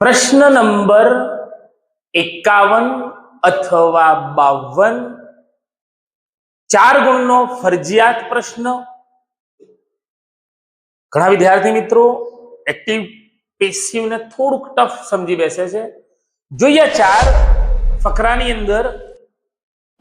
પ્રશ્ન નંબર 51 અથવા 52 4 ગુણનો ફરજિયાત પ્રશ્ન। ઘણા વિદ્યાર્થી મિત્રો એક્ટિવ પેસિવ ને થોડુંક ટફ સમજી બેસે છે। જોઈએ 4 ફકરાની અંદર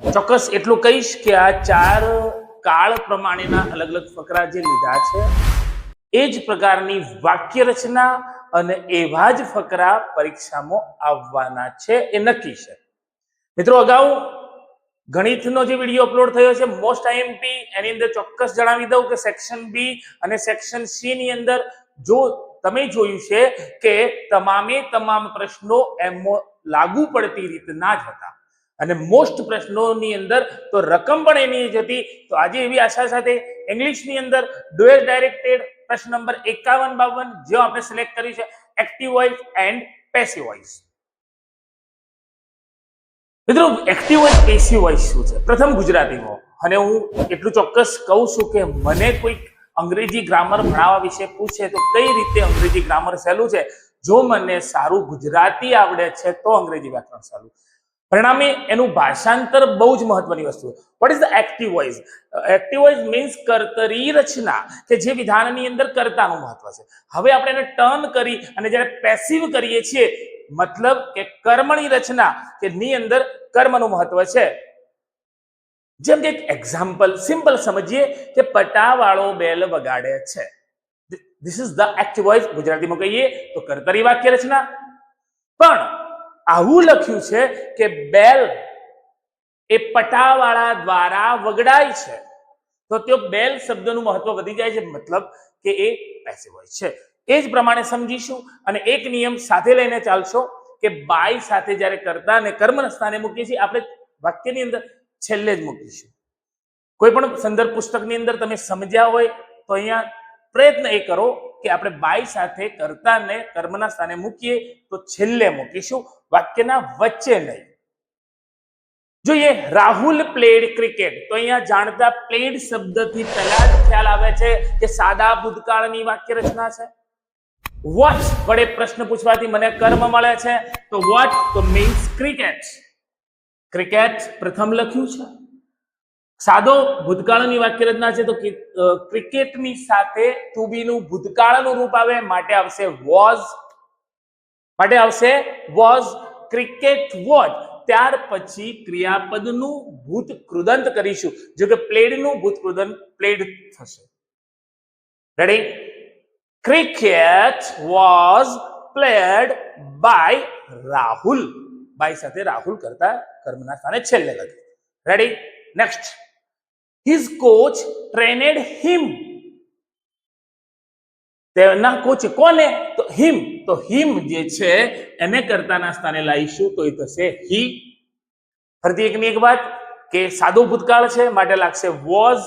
ચોક્કસ એટલું કહીશ કે આ 4 કાળ પ્રમાણેના અલગ અલગ ફકરા જે લીધા છે એ જ પ્રકારની વાક્ય રચના અને એવા જ ફકરા પરીક્ષામાં આવવાના છે એ નક્કી છે। મિત્રો અગાઉ ગણિતનો જે વિડિયો અપલોડ થયો છે મોસ્ટ આઈએમપી એની અંદર ચોક્કસ જણાવી દઉં કે સેક્શન બી અને સેક્શન સી ની અંદર જો તમે જોયું છે કે તમામે તમામ પ્રશ્નો એમાં લાગુ પડતી રીતના જ હતા અને મોસ્ટ પ્રશ્નોની અંદર તો રકમ પણ એની જ હતી। તો આજે એવી આશા સાથે ઇંગ્લિશની અંદર ડ્યુઅલ ડાયરેક્ટેડ પ્રશ્ન નંબર 51-52 જે આપણે સિલેક્ટ કરી છે active voice and passive voice. મિત્રો એક્ટિવ વોઇસ પેસિવ વોઇસ શું છે પ્રથમ ગુજરાતીમાં અને હું એટલું ચોક્કસ કહું છું કે મને કોઈ અંગ્રેજી ગ્રામર ભણાવવા વિશે પૂછે તો કઈ રીતે અંગ્રેજી ગ્રામર સહેલું છે જો મને સારું ગુજરાતી આવડે છે તો અંગ્રેજી વ્યાકરણ સહેલું। પરિણામે એનું ભાષાંતર બહુ જ મહત્વની વસ્તુ છે। What is the active voice? Active voice means કર્તરી રચના કે જે વિધાનની અંદર કર્તાનું મહત્વ છે। હવે આપણે એને ટર્ન કરી અને જ્યારે પેસિવ કરીએ છીએ મતલબ કે કર્મની રચના કે ની અંદર કર્મનું મહત્વ છે। જેમ કે એક એક્ઝામ્પલ સિમ્પલ સમજીએ કે પટાવાળો બેલ વગાડે છે। This is the active voice. ગુજરાતીમાં કહીએ તો કર્તરી વાક્ય રચના। પણ આવું લખ્યું છે કે બેલ એ પટાવાળા દ્વારા વગડાય છે તો તે બેલ શબ્દનું મહત્વ વધી જાય છે મતલબ કે એ પેસિવ વોઇસ છે। એ જ પ્રમાણે સમજીશું અને એક નિયમ સાથે લઈને ચાલશો કે બાય સાથે જ્યારે કર્તા અને કર્મના સ્થાને મૂકીએ છીએ આપણે વાક્યની અંદર છેલ્લે જ મૂકીશું। કોઈ પણ સંદર્ભ પુસ્તકની અંદર તમે સમજ્યા હોય તો અહીંયા પ્રયત્ન એ કરો કે આપણે બાય સાથે કર્તાને કર્મના સ્થાને મૂકીએ તો છેલ્લે મૂકીશું વાક્યના વચ્ચે નહીં। જોઈએ રાહુલ પ્લેડ ક્રિકેટ તો અહીંયા જાણતા પ્લેડ શબ્દથી પહેલા જ ખ્યાલ આવે છે કે સાદા ભૂતકાળની વાક્ય રચના છે। વોટ વડે પ્રશ્ન પૂછવાથી મને કર્મ મળે છે તો વોટ તો મીન્સ ક્રિકેટ। ક્રિકેટ પ્રથમ લખ્યું છે। સાદો ભૂતકાળની વાક્ય રચના છે તો ક્રિકેટની સાથે ટુ બી નું ભૂતકાળનું રૂપ આવે માટે આવશે વોઝ। માટે આવશે વોઝ ક્રિકેટ વોઝ। ત્યાર પછી ક્રિયાપદનું ભૂતકૃદંત કરીશું જો કે પ્લેડનું ભૂતકૃદંત પ્લેડ થશે। Ready? Cricket was played by Rahul. By સાથે રાહુલ કરતા કર્મના સ્થાને છેલ્લે લખે। Ready? Next his coach trained him. તેના કોચ કોને તો હિમ તો હિમ જે છે એને કર્તાના સ્થાને લાવીશું તો એ થશે હી। ફરીથી એકની એક વાત કે સાદો ભૂતકાળ છે માટે લાગશે વોઝ।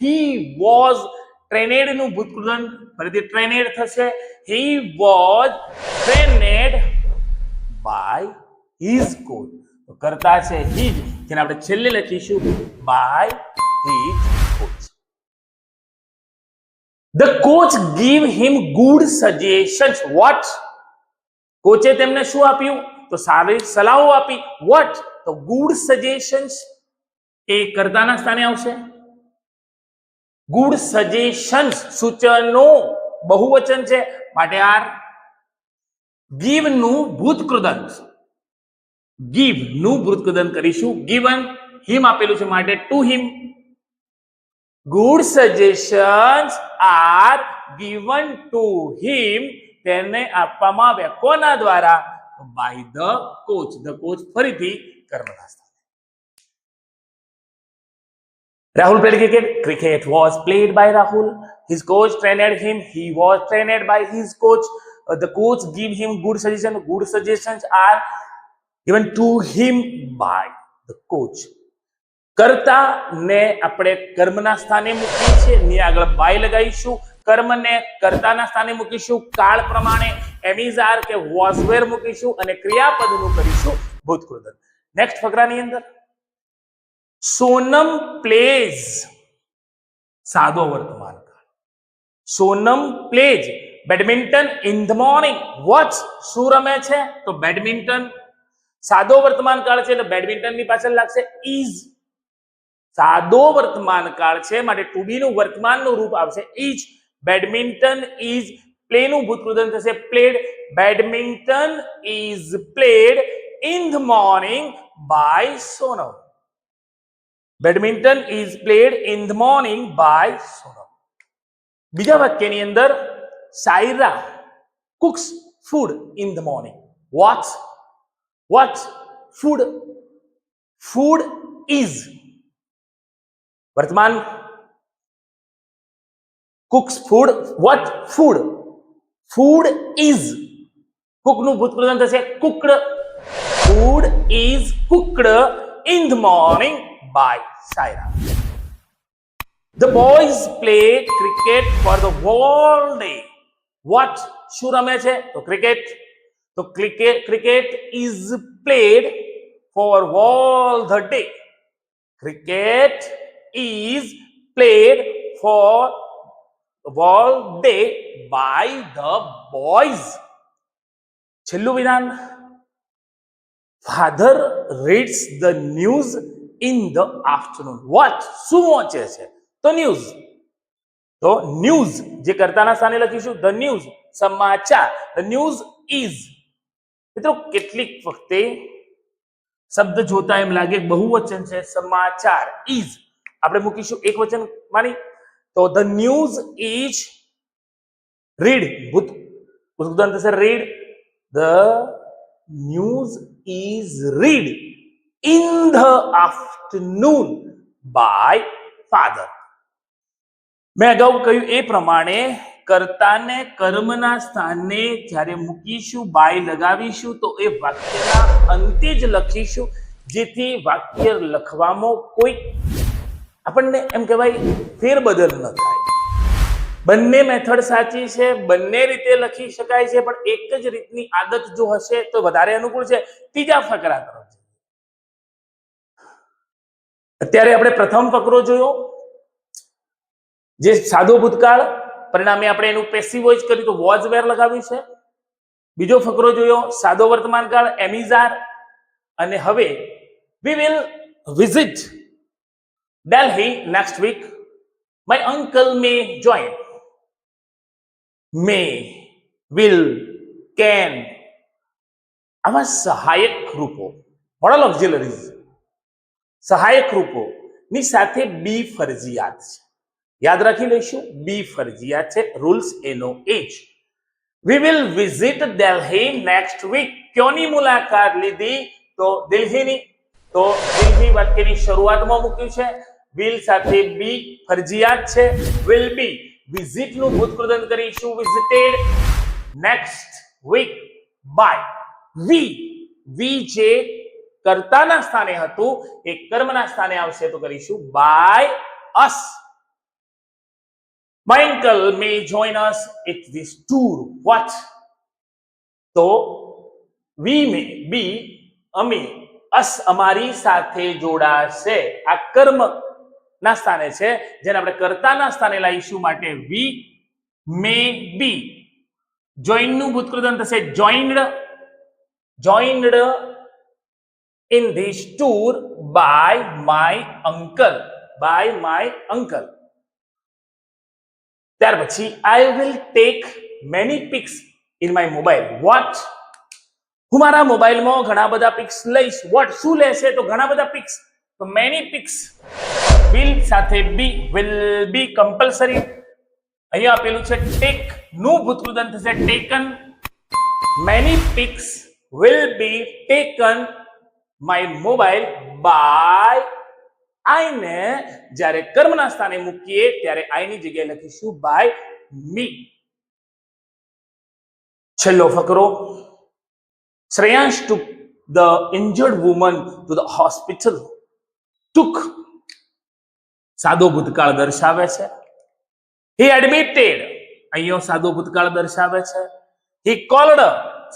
હી વોઝ ટ્રેન્ડ નું ભૂતકૃદંત ફરીથી ટ્રેન્ડ થશે he was trained by his coach. તો કર્તા છે હિઝ જેને આપણે છેલ્લે લખીશું by his coach. The coach give him good suggestions. What? કોચે તેમને શું આપ્યું તો સારી સલાહો આપી। What? તો good suggestions એ કર્તાના સ્થાને આવશે। good suggestions સૂચનો બહુવચન છે માટે આર। give નું ભૂતકૃદંત give નું ભૂતકૃદંત કરીશું given him આપેલું છે માટે to him। good suggestions are given to him તેને આપવામાં આવ્યા કોના દ્વારા by the coach। the coach ફરીથી કર્મના સ્થાને। Rahul played cricket. Cricket was played by Rahul. His coach trained him. He was trained by his coach. The coach give him good suggestions. Good suggestions are given to him by the coach. કર્તા ને આપણે કર્મના સ્થાને મૂકીએ છીએ ની આગળ by લગાવીશું। કર્મને કર્તાના સ્થાને મૂકીશું કાળ પ્રમાણે એમિઝાર કે વોઝવેર મૂકીશું અને ક્રિયાપદનું કરીશું ભૂતકૃદંત। નેક્સ્ટ ફકરાની અંદર સોનમ પ્લેઝ સાદો વર્તમાન કાળ। Sonam plays badminton in the morning. Watch શું રમે છે? તો બેડમિન્ટન. સાદો વર્તમાન કાળ છે એટલે બેડમિન્ટન ની પાછળ લાગશે ઇઝ. સાદો વર્તમાન કાળ છે માટે ટુ બી નું વર્તમાનનું રૂપ આવશે ઇઝ. બેડમિન્ટન ઇઝ પ્લે નું ભૂતકૃદંત થશે played. Badminton is played in the morning by Sonam. Badminton is played in the morning by Sonam. બીજા વાક્યની અંદર Saira cooks food in the morning. What food is વર્તમાન cooks food. what food is cook નું ભૂતકૃદંત થશે cooked. food is cooked in the morning by Saira. The boys play cricket for the whole day. what શું રમે છે? તો cricket. તો cricket is played for all the day. cricket is played for all day by the boys. છેલ્લું વિધાન, father reads the news in the afternoon. what શું વાંચે છે? તો ન્યૂઝ. તો ન્યૂઝ જે કર્તાના સ્થાને લખીશું ધ ન્યૂઝ, સમાચાર. The news is. મિત્રો કેટલીક વખતે શબ્દ જોતા એમ લાગે બહુવચન છે સમાચાર. ઇઝ આપણે મૂકીશું એક વચન માની. તો ધ ન્યૂઝ ઇઝ રીડ. ભૂતકૃદંત થશે read. The news is read in the afternoon by father. મેં અગાઉ કહ્યું એ પ્રમાણે કર્તાને કર્મના સ્થાને જ્યારે મૂકીશું બાય લગાવીશું તો એ વાક્યના અંતે જ લખીશું જેથી વાક્ય લખવામાં કોઈ આપણને એમ કહેવાય ફેરબદલ ન થાય. બંને મેથડ સાચી છે, બંને રીતે લખી શકાય છે, પણ એક જ રીતની આદત જો હશે તો વધારે અનુકૂળ છે. ત્રીજા ફકરા તરફ અત્યારે આપણે પ્રથમ ફકરો જોયો જે સાદો ભૂતકાળ, પરિણામે આપણે એનું પેસિવ વોઇસ કર્યું તો વોઝ વેર લગાવ્યું છે. બીજો ફકરો જોયો સાદો વર્તમાન કાળ એમિઝાર. અને હવે we will visit Delhi next week. My uncle may join. may, will, can આવા સહાયક રૂપો, મોડલ ઓક્ઝિલરીઝ, સહાયક રૂપો ની સાથે બી ફરજિયાત છે. યાદ રાખી લઈશું બી ફરજિયાત છે. રૂલ્સ એનો એજ. we will visit Delhi next week. ક્યોની મુલાકાત લીધી? તો દિલ્હીની. તો દિલ્હી વાક્યની શરૂઆતમાં મૂક્યું છે. will સાથે બી ફરજિયાત છે. will be visit નું ભૂતકૃદંત કરીશું visited. next week by we જે કર્તાના સ્થાને હતું એ કર્મના સ્થાને આવશે તો કરીશું by us. My uncle may join us at this tour. what તો we may be અમે us અમારી સાથે જોડાશે. આ કર્મ ના સ્થાને છે જેને આપણે કર્તાના સ્થાને લાવીશું માટે we may be. join નું ભૂતકૃદંત થશે joined in this tour by my uncle. ત્યાર પછી I will take many pics in my mobile. what હું મારા મોબાઈલમાં ઘણા બધા પિક્સ લઈશ. what શું લેશે? તો ઘણા બધા પિક્સ. તો many pics. will સાથે be will be compulsory. અહીંયા આપેલું છે take નું ભૂતકૃદંત થશે taken. many pics will be taken my mobile by I ને જ્યારે કર્મના સ્થાને મૂકીએ ત્યારે I ની જગ્યાએ લખીશું by me. છેલ્લો ફકરો Shreyansh took the injured woman to the hospital. took સાદો ભૂતકાળ દર્શાવે છે. he admitted અહીંયા સાદો ભૂતકાળ દર્શાવે છે. he called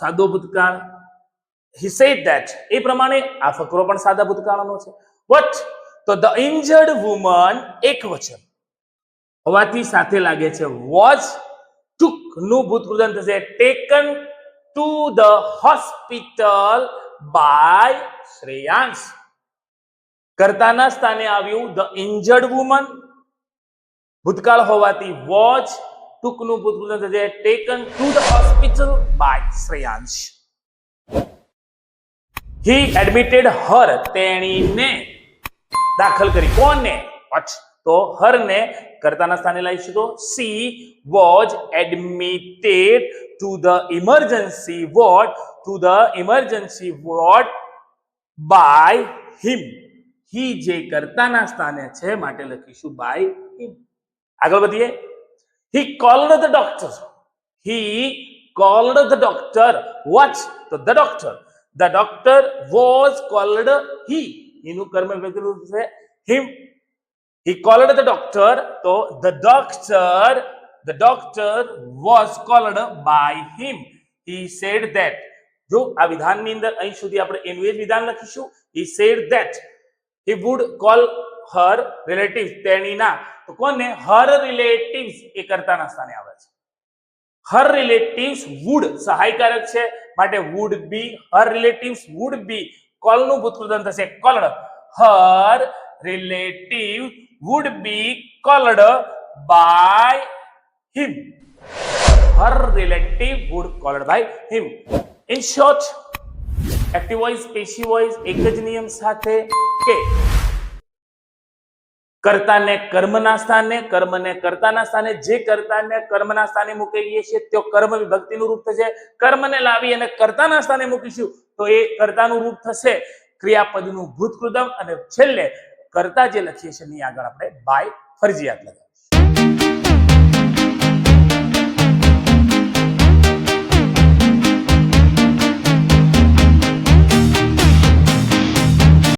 સાદો ભૂતકાળ. he said that એ પ્રમાણે આ ફકરો પણ સાદા ભૂતકાળનો છે. what તો the injured woman એક વચન હોવાથી સાથે લાગે છે was took નું ભૂતકૃદંત થશે taken to the hospital by Shreyansh. કર્તાના સ્થાને આવ્યું ધ ઇન્જર્ડ વુમન, ભૂતકાળ હોવાથી વોચ, ટુકનું ભૂતકૃદંત થશે taken to the hospital by Shreyansh. He admitted her, તેણીને દાખલ કરી. કોને? તો હર ને કર્તાના સ્થાને લાવીશું તો she was admitted to the emergency ward, by him. He જે કર્તાના સ્થાને છે માટે લખીશું બાય હિમ. આગળ વધીએ. He called the doctor, watch, તો ધ ડોક્ટર વોઝ કોલ્ડ, એનું કર્મ વિભક્તિ રૂપ છે હિમ. He called the doctor, so the doctor was called by him. He said that. જો આ વિધાનની અંદર અહીં સુધી આપણે એનું જ વિધાન લખીશું. He said that he would call her relatives, તેણીના, તો કોને? her relatives એ કર્તાના સ્થાને આવે છે. her relatives would સહાયકારક છે માટે would be, her relatives would be, call નું ભૂતકૃદંત થશે called. her relative would be called by him. Her relative would called by him. In short, active voice, passive voice એક જ નિયમ સાથે કે કર્તાને કર્મના સ્થાને, કર્મને કર્તાના સ્થાને, જે કર્તાને કર્મના સ્થાને મૂકીએ છીએ તે કર્મ વિભક્તિનું રૂપ થશે. કર્મને લાવી અને કર્તાના સ્થાને મૂકીશું તો એ કર્તાનું રૂપ થશે ક્રિયાપદનું ભૂતકૃદમ, અને છેલ્લે કરતા જે લખીએ છીએ એની આગળ આપણે બાય ફરજિયાત લગાવીએ.